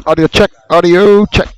Audio check. Audio check.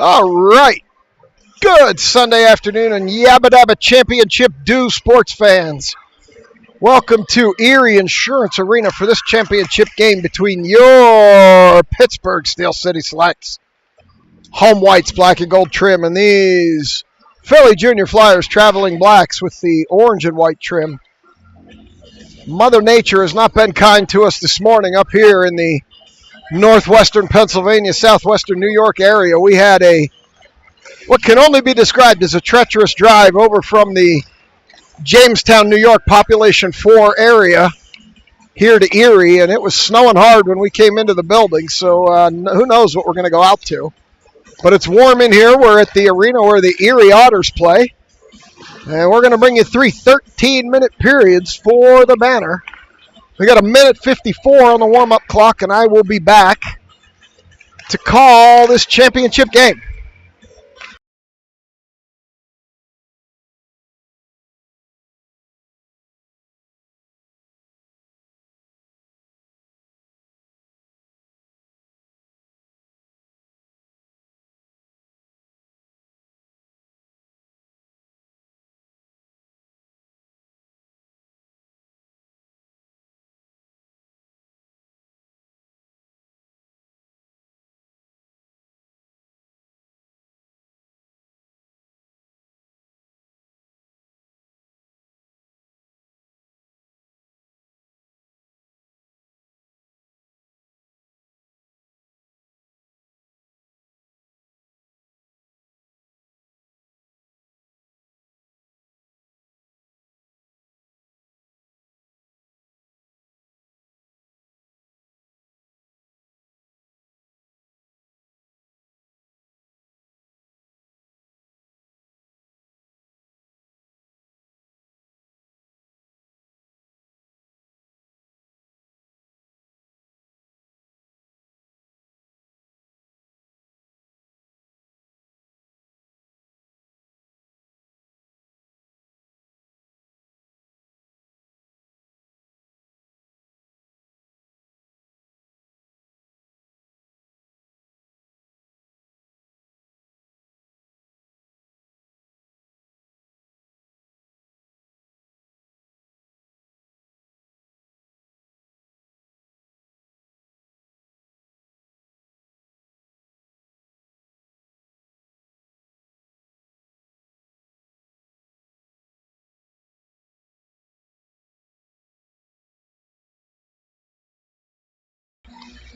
All right. Good Sunday afternoon and Yabba Dabba Championship Due sports fans. Welcome to Erie Insurance Arena for this championship game between your Pittsburgh Steel City Selects, home whites, black and gold trim, and these Philly Junior Flyers traveling blacks with the orange and white trim. Mother Nature has not been kind to us this morning up here in the northwestern Pennsylvania, southwestern New York area. We had what can only be described as a treacherous drive over from the Jamestown, New York population 4 area here to Erie, and it was snowing hard when we came into the building, so who knows what we're going to go out to. But it's warm in here. We're at the arena where the Erie Otters play, and we're going to bring you 3 13-minute periods for the banner. We got 1:54 on the warm-up clock, and I will be back to call this championship game.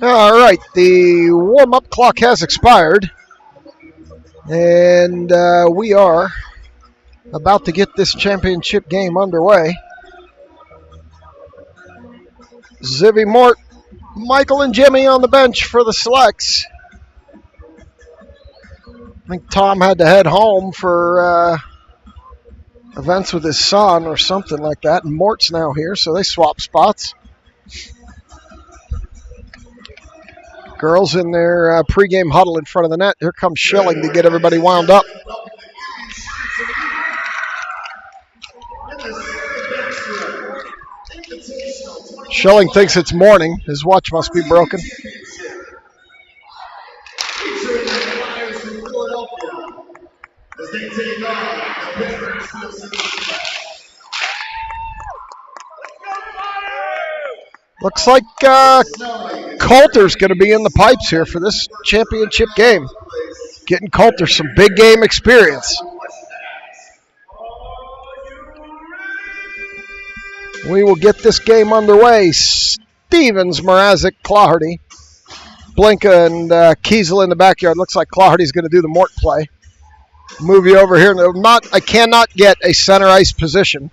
All right, the warm-up clock has expired, and we are about to get this championship game underway. Zivy Mort, Michael and Jimmy on the bench for the Selects. I think Tom had to head home for events with his son or something like that, and Mort's now here, so they swap spots. Girls in their pregame huddle in front of the net. Here comes Schilling to get everybody wound up. Schilling thinks it's morning. His watch must be broken. Looks like Coulter's going to be in the pipes here for this championship game. Getting Coulter some big game experience. We will get this game underway. Stevens, Mrazek, Claherty, Blinka, and Kiesel in the backyard. Looks like Claherty's going to do the Mort play. Move you over here. I cannot get a center ice position,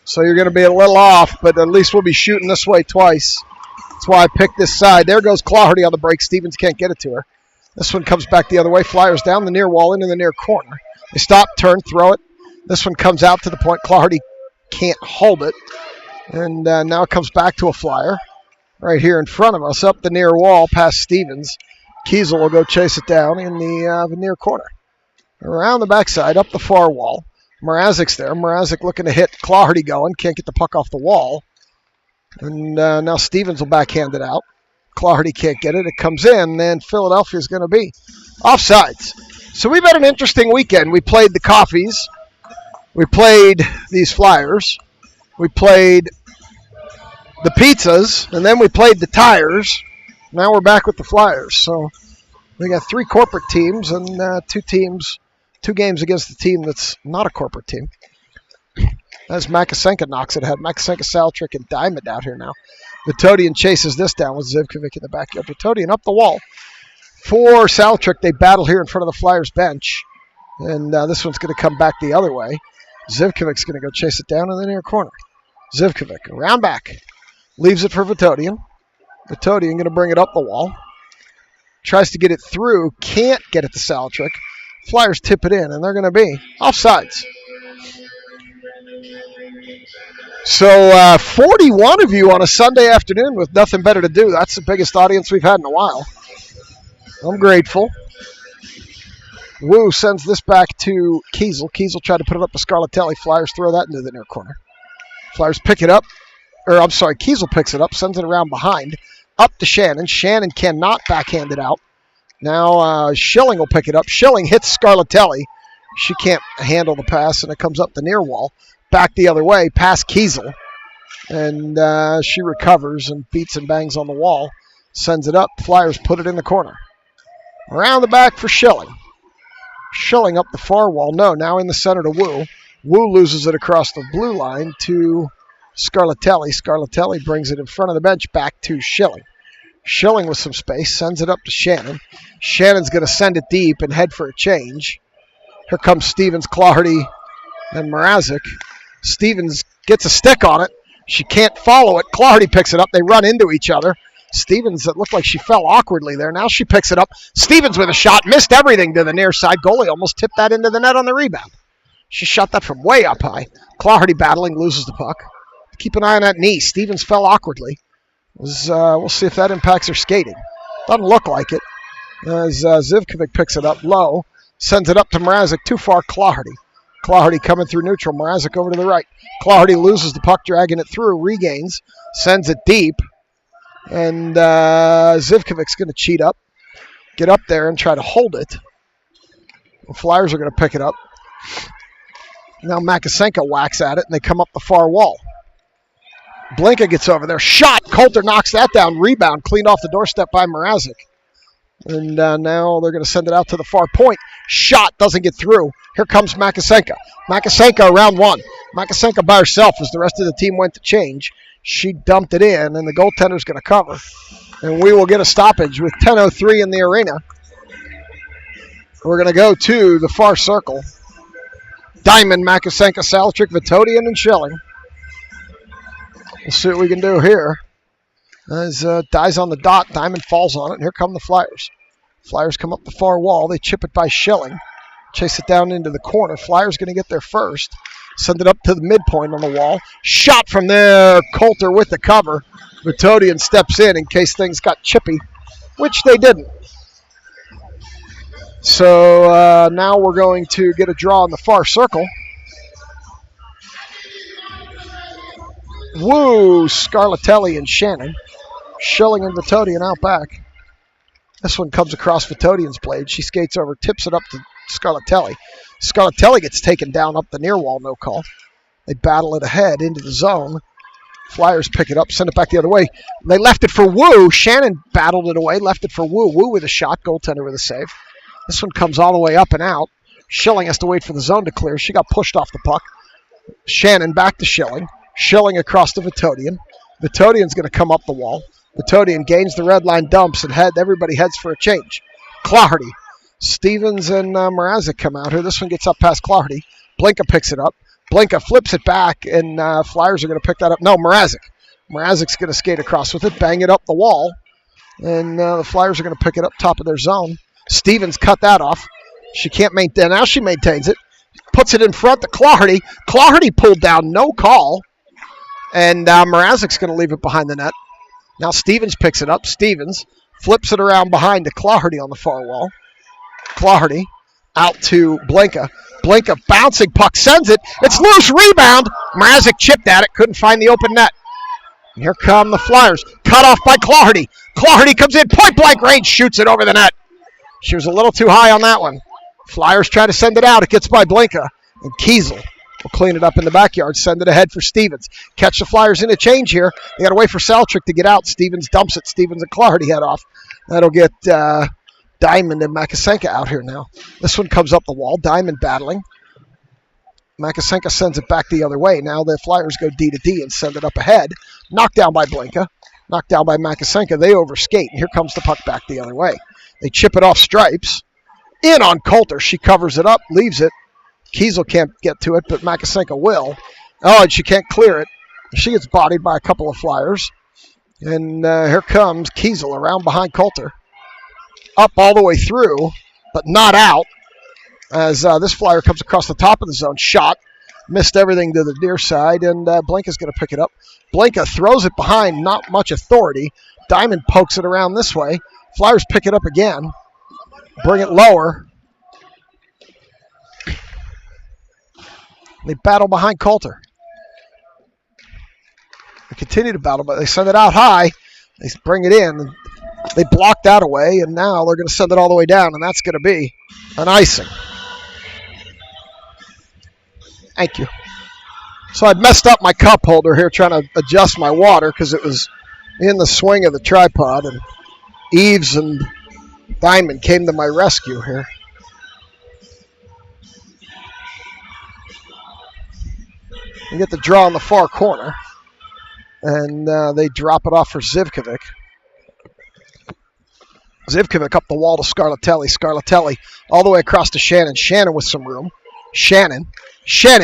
so you're going to be a little off, but at least we'll be shooting this way twice. That's why I picked this side. There goes Claherty on the break. Stevens can't get it to her. This one comes back the other way. Flyers down the near wall into the near corner. They stop, turn, throw it. This one comes out to the point. Claherty can't hold it. And now it comes back to a Flyer right here in front of us, up the near wall past Stevens. Kiesel will go chase it down in the near corner. Around the backside, up the far wall. Mrazek's there. Mrazek looking to hit. Claherty going. Can't get the puck off the wall. And now Stevens will backhand it out. Claherty can't get it. It comes in, and Philadelphia's going to be offsides. So we've had an interesting weekend. We played the Coffees. We played these Flyers. We played the Pizzas. And then we played the Tires. Now we're back with the Flyers. So we got 3 corporate teams and 2 games against the team that's not a corporate team. As Makasenka knocks it ahead. Makasenka, Saltrick, and Diamond out here now. Vitodian chases this down with Zivkovic in the backyard. Vitodian up the wall. For Saltrick, they battle here in front of the Flyers bench. And this one's going to come back the other way. Zivkovic's going to go chase it down in the near corner. Zivkovic around back. Leaves it for Vitodian. Vitodian going to bring it up the wall. Tries to get it through. Can't get it to Saltrick. Flyers tip it in, and they're going to be offsides. So 41 of you on a Sunday afternoon with nothing better to do. That's the biggest audience we've had in a while. I'm grateful. Wu sends this back to Kiesel. Kiesel tried to put it up to Scarlatelli. Flyers throw that into the near corner. Flyers pick it up. Kiesel picks it up, sends it around behind. Up to Shannon. Shannon cannot backhand it out. Now Schilling will pick it up. Schilling hits Scarlatelli. She can't handle the pass, and it comes up the near wall. Back the other way, past Kiesel. And she recovers and beats and bangs on the wall. Sends it up. Flyers put it in the corner. Around the back for Schilling. Schilling up the far wall. No, now in the center to Wu. Wu loses it across the blue line to Scarlatelli. Scarlatelli brings it in front of the bench back to Schilling. Schilling with some space. Sends it up to Shannon. Shannon's going to send it deep and head for a change. Here comes Stevens, Clardy, and Mrazek. Stevens gets a stick on it. She can't follow it. Clardy picks it up. They run into each other. Stevens, it looked like she fell awkwardly there. Now she picks it up. Stevens with a shot. Missed everything to the near side. Goalie almost tipped that into the net on the rebound. She shot that from way up high. Clardy battling, loses the puck. Keep an eye on that knee. Stevens fell awkwardly. We'll see if that impacts her skating. Doesn't look like it. As Zivkovic picks it up low. Sends it up to Mrazek. Too far, Clardy. Clardy coming through neutral. Mrazek over to the right. Clardy loses the puck, dragging it through. Regains. Sends it deep. And Zivkovic's going to cheat up. Get up there and try to hold it. The Flyers are going to pick it up. Now Makasenka whacks at it, and they come up the far wall. Blinka gets over there. Shot. Coulter knocks that down. Rebound. Cleaned off the doorstep by Mrazek. And now they're going to send it out to the far point. Shot. Doesn't get through. Here comes Makasenka. Makasenka around 1. Makasenka by herself as the rest of the team went to change. She dumped it in, and the goaltender's going to cover. And we will get a stoppage with 10:03 in the arena. We're going to go to the far circle. Diamond, Makasenka, Saltrick, Vitodian, and Schilling. We'll see what we can do here. As dies on the dot, Diamond falls on it, and here come the Flyers. Flyers come up the far wall. They chip it by Schilling. Chase it down into the corner. Flyers going to get there first. Send it up to the midpoint on the wall. Shot from there. Coulter with the cover. Vitodian steps in case things got chippy, which they didn't. So now we're going to get a draw in the far circle. Woo, Scarlatelli and Shannon. Schilling and Vitodian out back. This one comes across Vitodian's blade. She skates over, tips it up to Scarlatelli. Scarlatelli gets taken down up the near wall, no call. They battle it ahead into the zone. Flyers pick it up, send it back the other way. They left it for Wu. Shannon battled it away, left it for Wu. Wu with a shot, goaltender with a save. This one comes all the way up and out. Schilling has to wait for the zone to clear. She got pushed off the puck. Shannon back to Schilling. Schilling across to Vitodian. Vitodian's going to come up the wall. Vitodian gains the red line, dumps, and everybody heads for a change. Clardy. Stevens and Mrazek come out here. This one gets up past Clardy. Blinka picks it up. Blinka flips it back, and Flyers are going to pick that up. No, Mrazek. Mrazek's going to skate across with it, bang it up the wall, and the Flyers are going to pick it up top of their zone. Stevens cut that off. She can't maintain. Now she maintains it. Puts it in front to Clardy. Clardy pulled down, no call. And Mrazek's going to leave it behind the net. Now Stevens picks it up. Stevens flips it around behind to Clardy on the far wall. Clardy out to Blinka. Blinka bouncing puck, sends it. It's loose, rebound. Mrazek chipped at it, couldn't find the open net. And here come the Flyers. Cut off by Clardy. Clardy comes in, point blank range, shoots it over the net. She was a little too high on that one. Flyers try to send it out. It gets by Blinka. And Kiesel will clean it up in the backyard, send it ahead for Stevens. Catch the Flyers in a change here. They got to wait for Saltrick to get out. Stevens dumps it. Stevens and Clardy head off. That'll get Diamond and Makasenka out here now. This one comes up the wall. Diamond battling. Makasenka sends it back the other way. Now the Flyers go D to D and send it up ahead. Knocked down by Blinka. Knocked down by Makasenka. They overskate. And here comes the puck back the other way. They chip it off Stripes. In on Coulter. She covers it up. Leaves it. Kiesel can't get to it, but Makasenka will. Oh, and she can't clear it. She gets bodied by a couple of Flyers. And here comes Kiesel around behind Coulter. Up all the way through, but not out. As this Flyer comes across the top of the zone. Shot. Missed everything to the near side, and Blinka's going to pick it up. Blinka throws it behind, not much authority. Diamond pokes it around this way. Flyers pick it up again. Bring it lower. They battle behind Coulter. They continue to battle, but they send it out high. They bring it in. They block that away, and now they're going to send it all the way down, and that's going to be an icing. Thank you. So I'd messed up my cup holder here trying to adjust my water because it was in the swing of the tripod, and Eves and Diamond came to my rescue here. You get the draw in the far corner, and they drop it off for Zivkovic. Zivkovic up the wall to Scarlatelli. Scarlatelli all the way across to Shannon. Shannon with some room. Shannon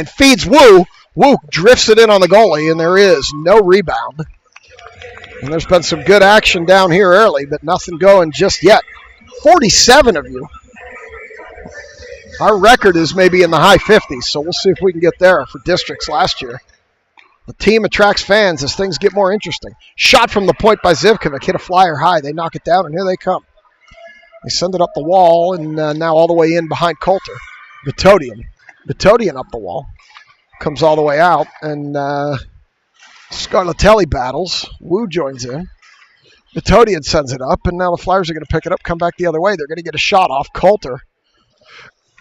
feeds Wu. Wu drifts it in on the goalie, and there is no rebound. And there's been some good action down here early, but nothing going just yet. 47 of you. Our record is maybe in the high 50s, so we'll see if we can get there for districts last year. The team attracts fans as things get more interesting. Shot from the point by Zivkovic. Hit a Flyer high. They knock it down, and here they come. They send it up the wall, and now all the way in behind Coulter. Vitodian up the wall. Comes all the way out, and Scarlatelli battles. Wu joins in. Vitodian sends it up, and now the Flyers are going to pick it up, come back the other way. They're going to get a shot off. Coulter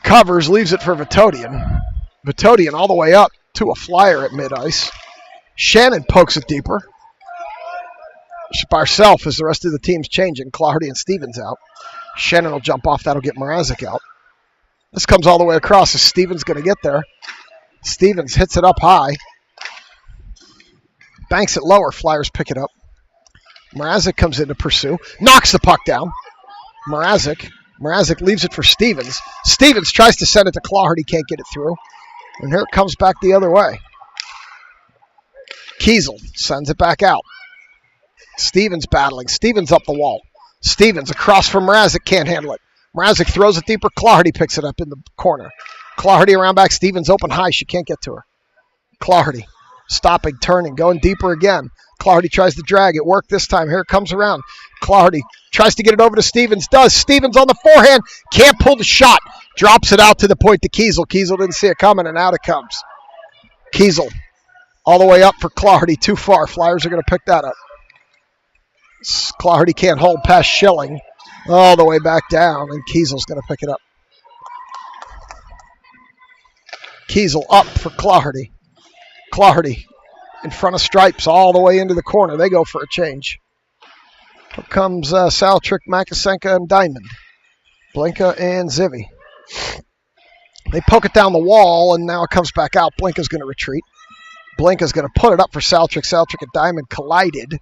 covers, leaves it for Vitodian. Vitodian all the way up to a Flyer at mid-ice. Shannon pokes it deeper. By herself as the rest of the team's changing. Clardy and Stevens out. Shannon will jump off. That'll get Mrazek out. This comes all the way across. Is Stevens going to get there? Stevens hits it up high. Banks it lower. Flyers pick it up. Mrazek comes in to pursue. Knocks the puck down. Mrazek leaves it for Stevens. Stevens tries to send it to Clardy. Can't get it through. And here it comes back the other way. Kiesel sends it back out. Stevens battling. Stevens up the wall. Stevens across from Mrazek. Can't handle it. Mrazek throws it deeper. Clardy picks it up in the corner. Clardy around back. Stevens open high. She can't get to her. Clardy stopping, turning, going deeper again. Clardy tries to drag. It worked this time. Here it comes around. Clardy tries to get it over to Stevens. Does. Stevens on the forehand. Can't pull the shot. Drops it out to the point to Kiesel. Kiesel didn't see it coming, and out it comes. Kiesel all the way up for Clardy. Too far. Flyers are going to pick that up. Clardy can't hold past Schilling. All the way back down, and Kiesel's going to pick it up. Kiesel up for Clardy. Clardy in front of Stripes all the way into the corner. They go for a change. Here comes Saltrick, Makasenka, and Diamond. Blinka and Zivy. They poke it down the wall, and now it comes back out. Blinka's going to retreat. Blinka's going to put it up for Saltrick. Saltrick and Diamond collided.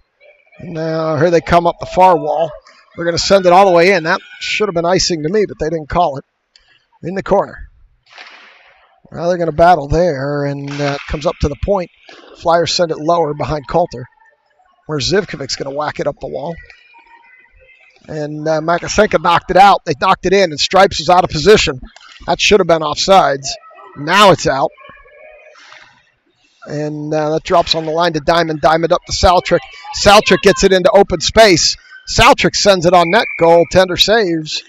And now here they come up the far wall. They're going to send it all the way in. That should have been icing to me, but they didn't call it. In the corner. Well, they're going to battle there, and it comes up to the point. Flyers send it lower behind Coulter, where Zivkovic's going to whack it up the wall. And Makasenka knocked it out. They knocked it in, and Stripes was out of position. That should have been offsides. Now it's out. And that drops on the line to Diamond. Diamond up to Saltrick. Saltrick gets it into open space. Saltrick sends it on net. Goaltender saves.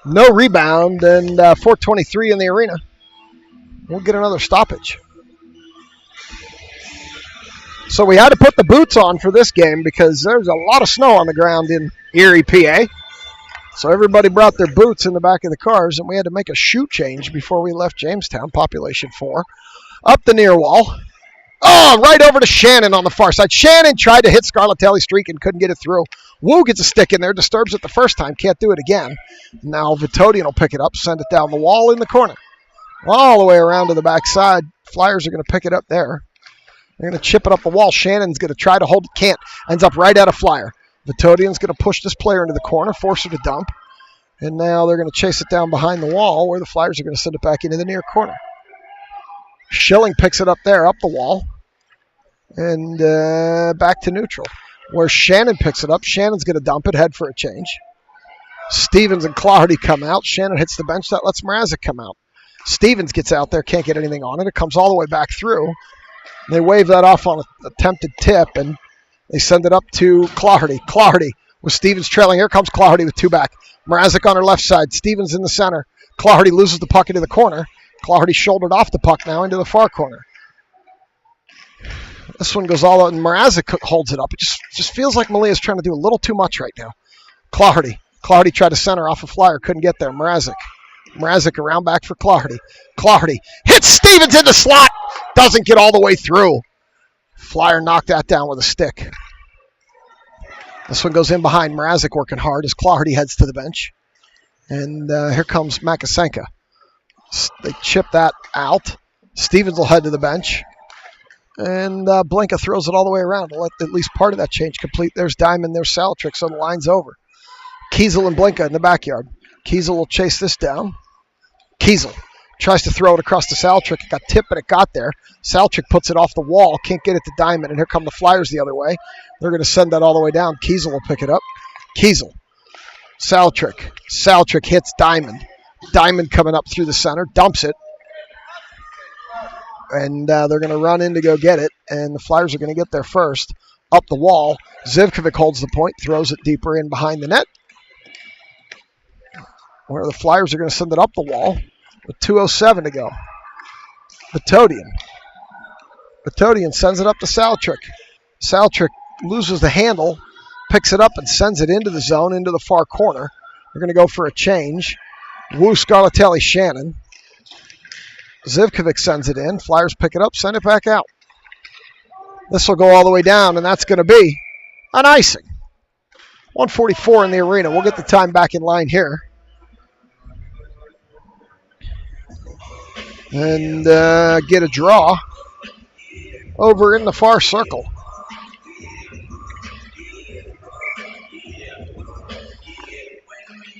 No rebound, and 4:23 in the arena. We'll get another stoppage. So we had to put the boots on for this game because there's a lot of snow on the ground in Erie, PA. So everybody brought their boots in the back of the cars, and we had to make a shoe change before we left Jamestown, population 4. Up the near wall. Oh, right over to Shannon on the far side. Shannon tried to hit Scarlatelli's streak and couldn't get it through. Wu gets a stick in there, disturbs it the first time, can't do it again. Now Vitodian will pick it up, send it down the wall in the corner. All the way around to the backside. Flyers are going to pick it up there. They're going to chip it up the wall. Shannon's going to try to hold it, can't. Ends up right at a flyer. Vitodian's going to push this player into the corner, force her to dump. And now they're going to chase it down behind the wall where the Flyers are going to send it back into the near corner. Schilling picks it up there, up the wall. And back to neutral. Where Shannon picks it up. Shannon's going to dump it, head for a change. Stevens and Clardy come out. Shannon hits the bench. That lets Mrazek come out. Stevens gets out there, can't get anything on it. It comes all the way back through. They wave that off on an attempted tip, and they send it up to Clardy. Clardy with Stevens trailing. Here comes Clardy with 2 back. Mrazek on her left side. Stevens in the center. Clardy loses the puck into the corner. Clardy shouldered off the puck now into the far corner. This one goes all out, and Mrazek holds it up. It just feels like Malia's trying to do a little too much right now. Clardy tried to center off a flyer, couldn't get there. Mrazek around back for Clardy. Clardy hits Stevens in the slot. Doesn't get all the way through. Flyer knocked that down with a stick. This one goes in behind. Mrazek working hard as Clardy heads to the bench. And here comes Makasenka. They chip that out. Stevens will head to the bench. And Blinka throws it all the way around to let at least part of that change complete. There's Diamond, there's Salatrick, so the line's over. Kiesel and Blinka in the backyard. Kiesel will chase this down. Kiesel tries to throw it across to Salatrick. It got tipped, but it got there. Salatrick puts it off the wall. Can't get it to Diamond, and here come the Flyers the other way. They're going to send that all the way down. Kiesel will pick it up. Kiesel. Salatrick. Salatrick hits Diamond. Diamond coming up through the center. Dumps it. And they're going to run in to go get it, and the Flyers are going to get there first. Up the wall. Zivkovic holds the point, throws it deeper in behind the net. Where the Flyers are going to send it up the wall with 2:07 to go. Vitodian sends it up to Salatrick. Salatrick loses the handle, picks it up and sends it into the zone, into the far corner. They're going to go for a change. Wu, Scarlatelli, Shannon. Zivkovic sends it in. Flyers pick it up, send it back out. This will go all the way down, and that's going to be an icing. 1:44 in the arena. We'll get the time back in line here. And get a draw over in the far circle.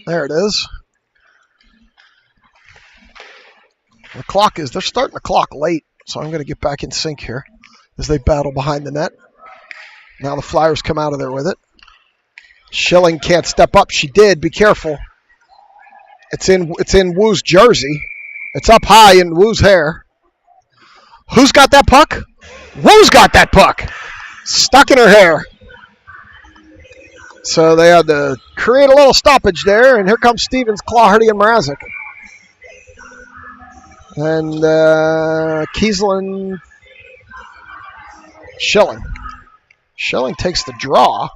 There it is. The clock is, they're starting the clock late, so I'm going to get back in sync here as they battle behind the net. Now the Flyers come out of there with it. Schilling can't step up. She did. Be careful. It's in Wu's jersey. It's up high in Wu's hair. Who's got that puck? Wu's got that puck. Stuck in her hair. So they had to create a little stoppage there, and here comes Stevens, Clardy, and Mrazek. And Kiesel and Schilling. Schilling takes the draw.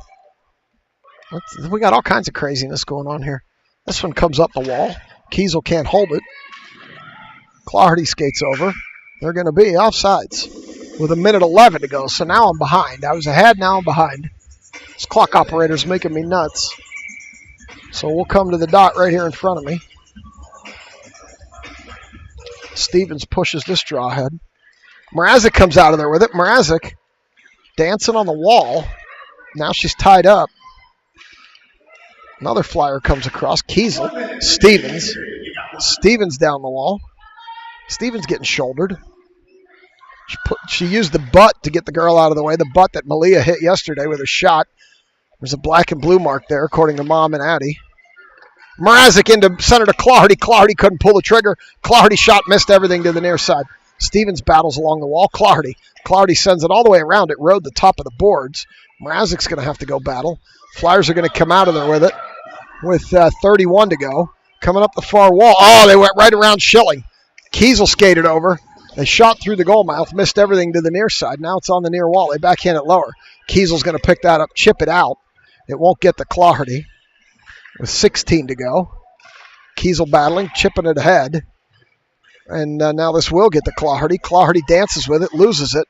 We got all kinds of craziness going on here. This one comes up the wall. Kiesel can't hold it. Clardy skates over. They're going to be offsides with 1:11 to go. So now I'm behind. I was ahead, now I'm behind. This clock operator's making me nuts. So we'll come to the dot right here in front of me. Stevens pushes this draw ahead. Mrazek comes out of there with it. Mrazek dancing on the wall. Now she's tied up. Another Flyer comes across. Kiesel. Stevens. Stevens down the wall. Stevens getting shouldered. She used the butt to get the girl out of the way. The butt that Malia hit yesterday with a shot. There's a black and blue mark there, according to Mom and Addie. Mrazek into center to Clardy. Clardy couldn't pull the trigger. Clardy shot missed everything to the near side. Stevens battles along the wall. Clardy sends it all the way around. It rode the top of the boards. Mrazek's going to have to go battle. Flyers are going to come out of there with it with 31 to go. Coming up the far wall. Oh, they went right around Schilling. Kiesel skated over. They shot through the goal mouth, missed everything to the near side. Now it's on the near wall. They backhand it lower. Kiesel's going to pick that up, chip it out. It won't get to Clardy. with 16 to go. Kiesel battling, chipping it ahead. And now this will get to Claherty. Claherty dances with it, loses it.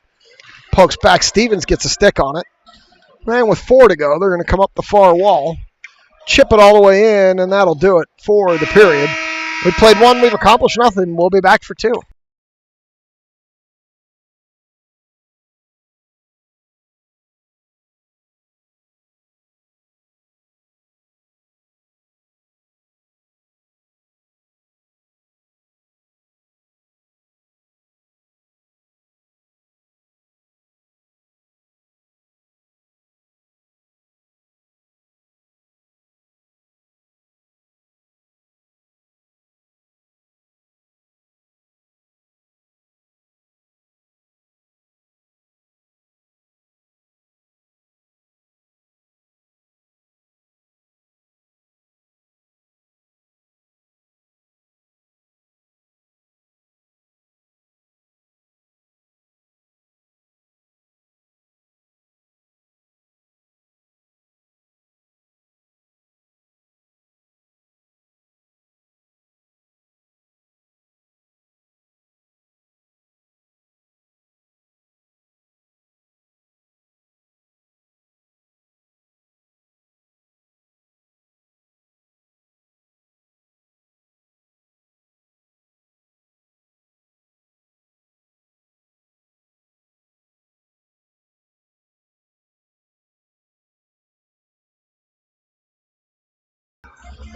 Pokes back. Stevens gets a stick on it. And with 4 to go, they're going to come up the far wall. Chip it all the way in, and that'll do it for the period. We played 1. We've accomplished nothing. We'll be back for 2.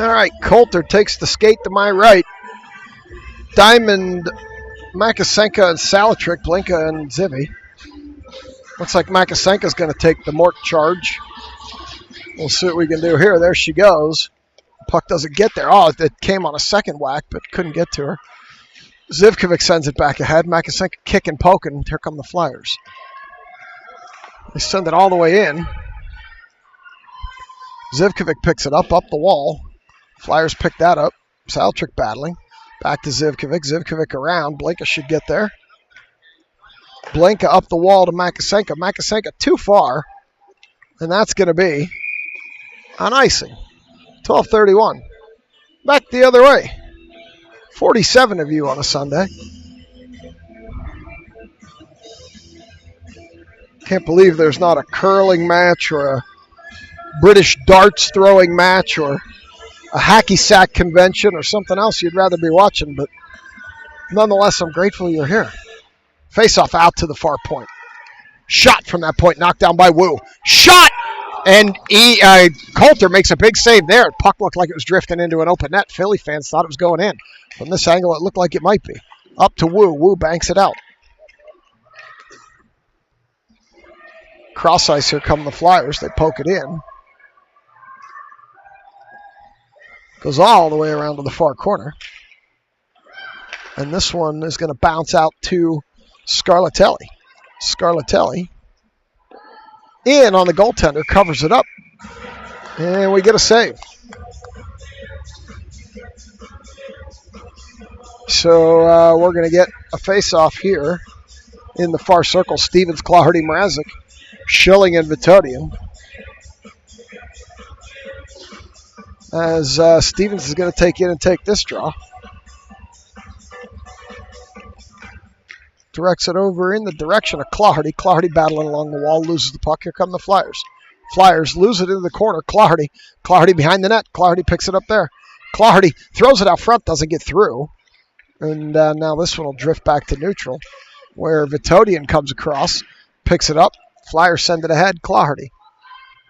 All right, Coulter takes the skate to my right. Diamond, Makasenka, and Salatrick, Blinka, and Zivy. Looks like Makasenka's going to take the Mork charge. We'll see what we can do here. There she goes. Puck doesn't get there. Oh, it came on a second whack, but couldn't get to her. Zivkovic sends it back ahead. Makasenka kicking, poking. Here come the Flyers. They send it all the way in. Zivkovic picks it up the wall. Flyers pick that up. Salatrick battling. Back to Zivkovic. Zivkovic around. Blinka should get there. Blinka up the wall to Makasenka. Makasenka too far. And that's going to be on icing. 12:31. Back the other way. 47 of you on a Sunday. Can't believe there's not a curling match or a British darts throwing match or a hacky sack convention or something else you'd rather be watching, but nonetheless, I'm grateful you're here. Face-off out to the far point. Shot from that point, knocked down by Wu. Shot! And Coulter makes a big save there. Puck looked like it was drifting into an open net. Philly fans thought it was going in. From this angle, it looked like it might be. Up to Wu. Wu banks it out. Cross ice, here come the Flyers. They poke it in. Goes all the way around to the far corner. And this one is going to bounce out to Scarlatelli. Scarlatelli in on the goaltender, covers it up. And we get a save. So we're going to get a face-off here in the far circle. Stevens, Claherty, Mrazek, Schilling, and Vitodian. As Stevens is going to take in and take this draw. Directs it over in the direction of Claherty. Claherty battling along the wall, loses the puck. Here come the Flyers. Flyers lose it into the corner. Claherty. Claherty behind the net. Claherty picks it up there. Claherty throws it out front, doesn't get through. And now this one will drift back to neutral, where Vitodian comes across, picks it up. Flyers send it ahead. Claherty.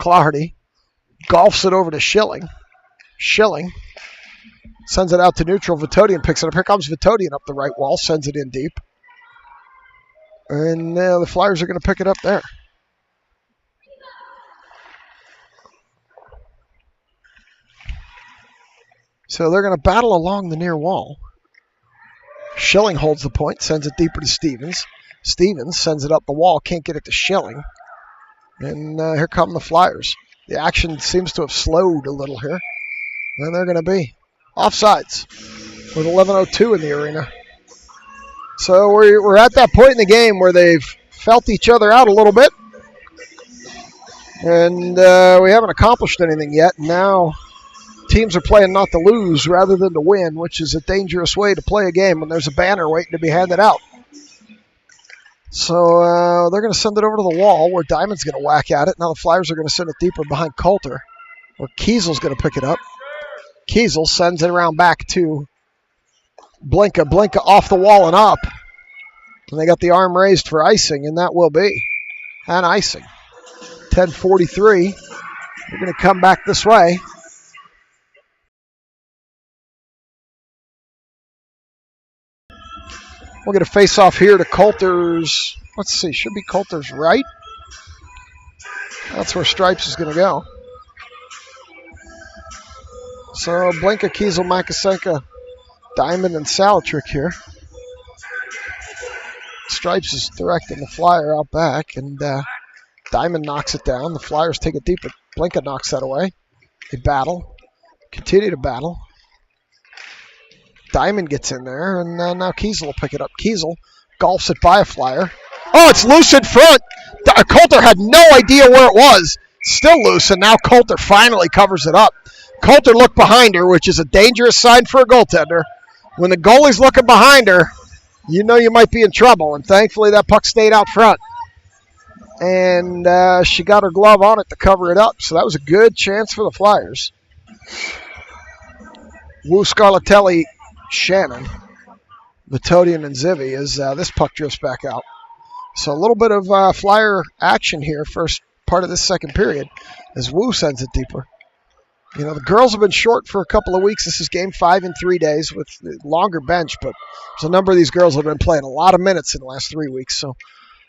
Claherty golfs it over to Schilling. Schilling sends it out to neutral. Vitodian picks it up. Here comes Vitodian up the right wall, sends it in deep. And the Flyers are going to pick it up there. So they're going to battle along the near wall. Schilling holds the point, sends it deeper to Stevens. Stevens sends it up the wall, can't get it to Schilling. And here come the Flyers. The action seems to have slowed a little here. And they're going to be offsides with 11:02 in the arena. So we're at that point in the game where they've felt each other out a little bit. And we haven't accomplished anything yet. Now teams are playing not to lose rather than to win, which is a dangerous way to play a game when there's a banner waiting to be handed out. So they're going to send it over to the wall where Diamond's going to whack at it. Now the Flyers are going to send it deeper behind Coulter, where Kiesel's going to pick it up. Kiesel sends it around back to Blinka. Blinka off the wall and up. And they got the arm raised for icing, and that will be an icing. 10:43. They're going to come back this way. We'll get a face-off here to Coulter's, let's see, should be Coulter's right. That's where Stripes is going to go. So Blinka, Kiesel, Makasenka, Diamond, and Salatrick here. Stripes is directing the Flyer out back, and Diamond knocks it down. The Flyers take it deep, but Blinka knocks that away. They battle, continue to battle. Diamond gets in there, and now Kiesel will pick it up. Kiesel golfs it by a Flyer. Oh, it's loose in front. Coulter had no idea where it was. Still loose, and now Coulter finally covers it up. Coulter looked behind her, which is a dangerous sign for a goaltender. When the goalie's looking behind her, you know you might be in trouble, and thankfully that puck stayed out front. And she got her glove on it to cover it up, so that was a good chance for the Flyers. Wu, Scarlatelli, Shannon, Vitodian, and Zivi as this puck drifts back out. So a little bit of Flyer action here, first part of this second period, as Wu sends it deeper. You know, the girls have been short for a couple of weeks. This is game 5 in 3 days with the longer bench, but there's a number of these girls that have been playing a lot of minutes in the last 3 weeks. So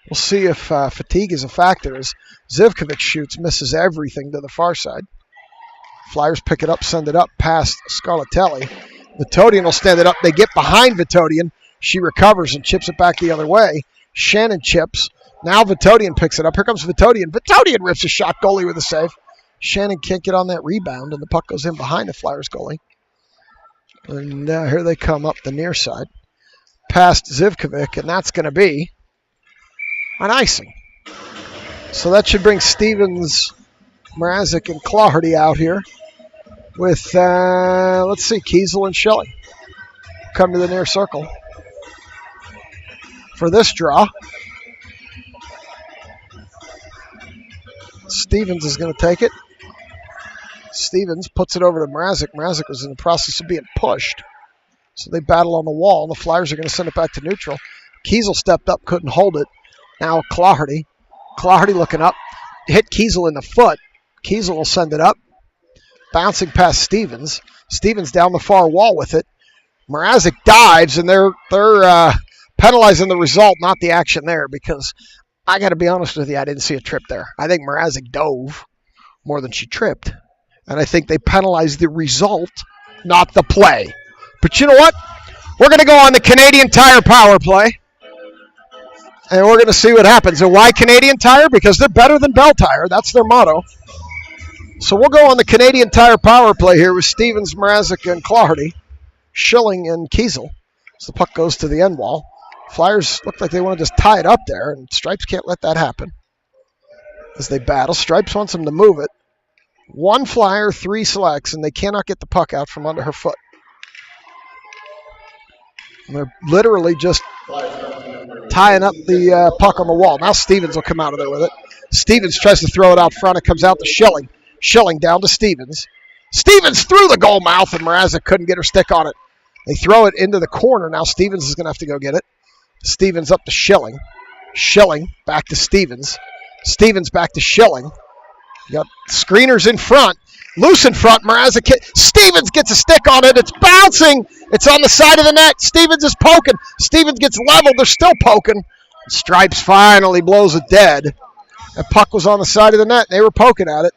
we'll see if fatigue is a factor as Zivkovic shoots, misses everything to the far side. Flyers pick it up, send it up past Scarlatelli. Vitodian will stand it up. They get behind Vitodian. She recovers and chips it back the other way. Shannon chips. Now Vitodian picks it up. Here comes Vitodian. Vitodian rips a shot. Goalie with a save. Shannon can't get on that rebound, and the puck goes in behind the Flyers goalie. And here they come up the near side. Past Zivkovic, and that's going to be an icing. So that should bring Stevens, Mrazek, and Claherty out here with, let's see, Kiesel and Shelley come to the near circle for this draw. Stevens is going to take it. Stevens puts it over to Mrazek. Mrazek was in the process of being pushed. So they battle on the wall, and the Flyers are going to send it back to neutral. Kiesel stepped up, couldn't hold it. Now Claherty. Claherty looking up. Hit Kiesel in the foot. Kiesel will send it up. Bouncing past Stevens. Stevens down the far wall with it. Mrazek dives, and they're penalizing the result, not the action there, because I got to be honest with you, I didn't see a trip there. I think Mrazek dove more than she tripped, and I think they penalized the result, not the play. But you know what? We're going to go on the Canadian Tire power play, and we're going to see what happens. And why Canadian Tire? Because they're better than Bell Tire. That's their motto. So we'll go on the Canadian Tire power play here with Stevens, Mrazek, and Claherty, Schilling, and Kiesel. So the puck goes to the end wall. Flyers look like they want to just tie it up there, and Stripes can't let that happen. As they battle, Stripes wants them to move it. 1 Flyer, 3 selects, and they cannot get the puck out from under her foot. And they're literally just tying up the puck on the wall. Now Stevens will come out of there with it. Stevens tries to throw it out front. It comes out to Schilling. Schilling down to Stevens. Stevens through the goal mouth, and Mrazek couldn't get her stick on it. They throw it into the corner. Now Stevens is going to have to go get it. Stevens up to Schilling. Schilling back to Stevens. Stevens back to Schilling. You got screeners in front. Loose in front. Mrazek. Stevens gets a stick on it. It's bouncing. It's on the side of the net. Stevens is poking. Stevens gets leveled. They're still poking. Stripes finally blows it dead. That puck was on the side of the net. They were poking at it.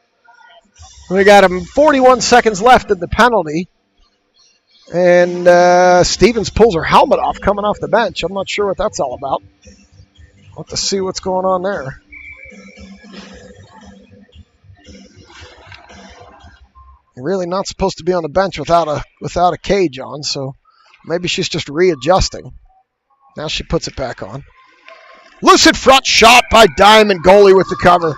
We got 41 seconds left in the penalty. And Stevens pulls her helmet off coming off the bench. I'm not sure what that's all about. We'll have to see what's going on there. You're really not supposed to be on the bench without a cage on, so maybe she's just readjusting. Now she puts it back on. Loose in front, shot by Diamond, goalie with the cover.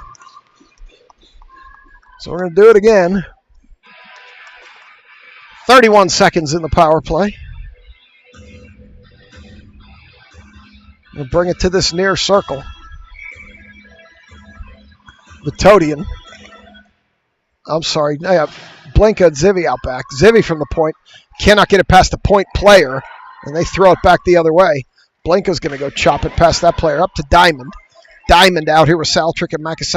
So we're going to do it again. 31 seconds in the power play. We'll bring it to this near circle. Metodian. I'm sorry. Blinka and Zivy out back. Zivy from the point. Cannot get it past the point player. And they throw it back the other way. Blinka's going to go chop it past that player up to Diamond. Diamond out here with Saltrick and Macasek.